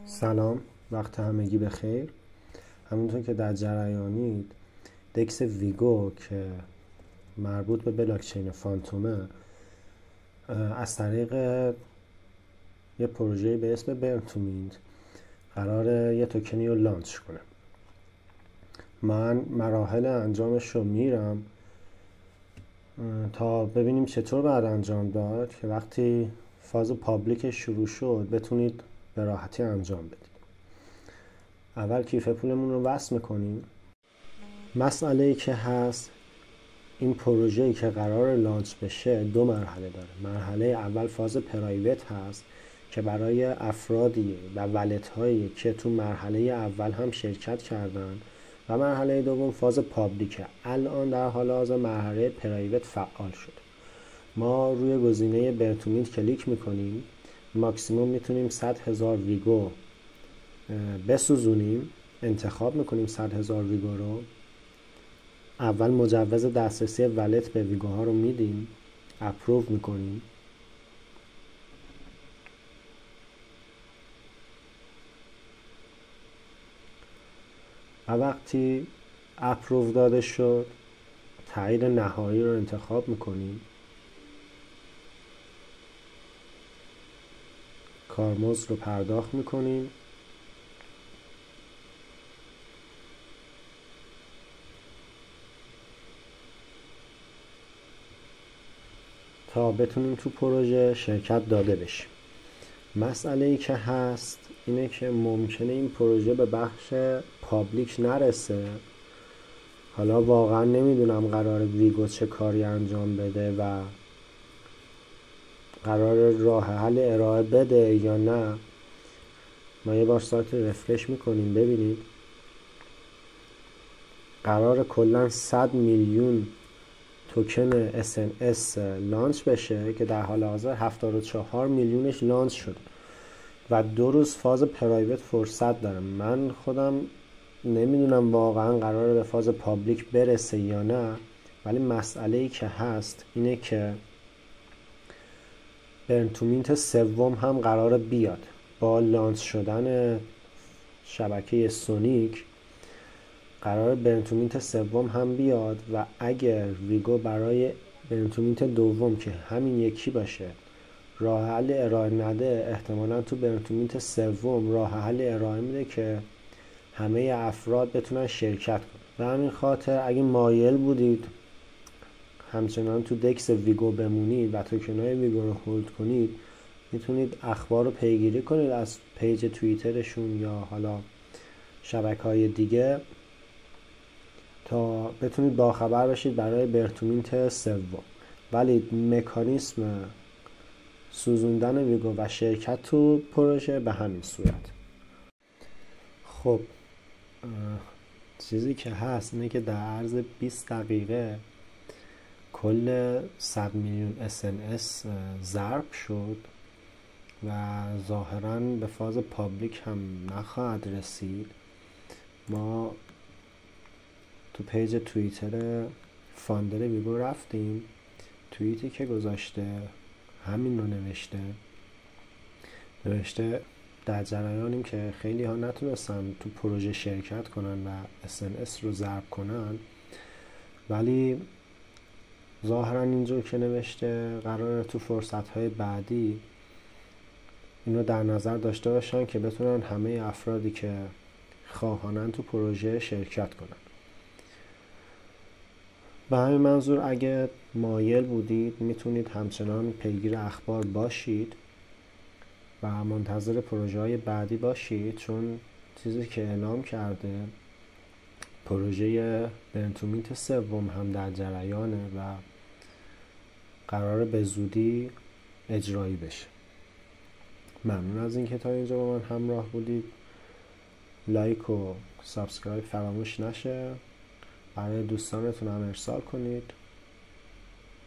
سلام، وقت همگی بخیر. همونطور که در جریانید، دکس ویگو که مربوط به بلاکچین فانتومه از طریق یه پروژه به اسم برنتومینت قراره یه توکنی رو لانچ کنه. من مراحل انجامش رو میرم تا ببینیم چطور باید انجام داد که وقتی فاز پابلیک شروع شد بتونید به راحتی انجام بدید. اول کیف پولمون رو وصل میکنیم. مسئله‌ای که هست، این پروژه‌ای که قرار لانچ بشه 2 مرحله داره. مرحله اول فاز پرایوت هست که برای افرادی و ولت هایی که تو مرحله اول هم شرکت کردن، و مرحله دوم فاز پابلیکه. الان در حال حاضر مرحله پرایوت فعال شد. ما روی گزینه برنتومینت کلیک میکنیم. ماکسیموم میتونیم 100,000 ویگو بسوزونیم. انتخاب میکنیم 100,000 ویگو رو. اول مجوز دسترسی ولت به ویگوها رو میدیم، اپروو میکنیم. و وقتی اپروو داده شد، تایید نهایی رو انتخاب میکنیم. کارمزد رو پرداخت میکنیم. تا بتونیم تو پروژه شرکت داده بشیم. مسئله ای که هست اینه که ممکنه این پروژه به بخش پابلیک نرسه. حالا واقعا نمیدونم قرار ویگو چه کاری انجام بده و قرار راه حل ارائه بده یا نه. ما یه بار سایت رفرش میکنیم ببینید. قرار کلا 100 میلیون توکن SNS لانچ بشه که در حال حاضر 74 میلیونش لانچ شده و 2 روز فاز پرایوت فرصت داره. من خودم نمیدونم واقعا قراره به فاز پابلیک برسه یا نه، ولی مسئله ای که هست اینه که برنتومینت سوم هم قراره بیاد. با لانچ شدن شبکه سونیک قرار برنتومینت سوم هم بیاد و اگر ویگو برای برنتومینت دوم که همین یکی باشه راه حل ارائه نده، احتمالا تو برنتومینت سوم راه حل ارائه میده که همه افراد بتونن شرکت کنن. به همین خاطر اگه مایل بودید همچنان تو دکس ویگو بمونید و توکنای ویگو رو هولد کنید، میتونید اخبار رو پیگیری کنید از پیج توییترشون یا حالا شبکه‌های دیگه تا بتونید باخبر بشید برای برنتومینت سوم. ولی مکانیسم سوزوندن ویگو و شرکت تو پروژه به همین صورت. خب چیزی که هست اینه که در عرض 20 دقیقه کل 100 میلیون SNS ضرب شد و ظاهراً به فاز پابلیک هم نخواهد رسید. ما تو پیج توییتر فاندر ویگو رفتیم، توییتی که گذاشته همین رو نوشته در جریانیم که خیلی ها نتونستن تو پروژه شرکت کنن و SNS رو ضرب کنن، ولی ظاهرا اینجور که نوشته قراره تو فرصت‌های بعدی اینو در نظر داشته باشن که بتونن همه افرادی که خواهانن تو پروژه شرکت کنن. به همین منظور اگه مایل بودید میتونید همچنان پیگیر اخبار باشید و منتظر پروژه های بعدی باشید، چون چیزی که اعلام کرده پروژه برنتومینت سوم هم در جریانه و قراره به زودی اجرایی بشه. ممنون از اینکه تا اینجا با من همراه بودید. لایک و سابسکرایب فراموش نشه. برای دوستانتون هم ارسال کنید.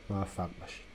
موفق باشید.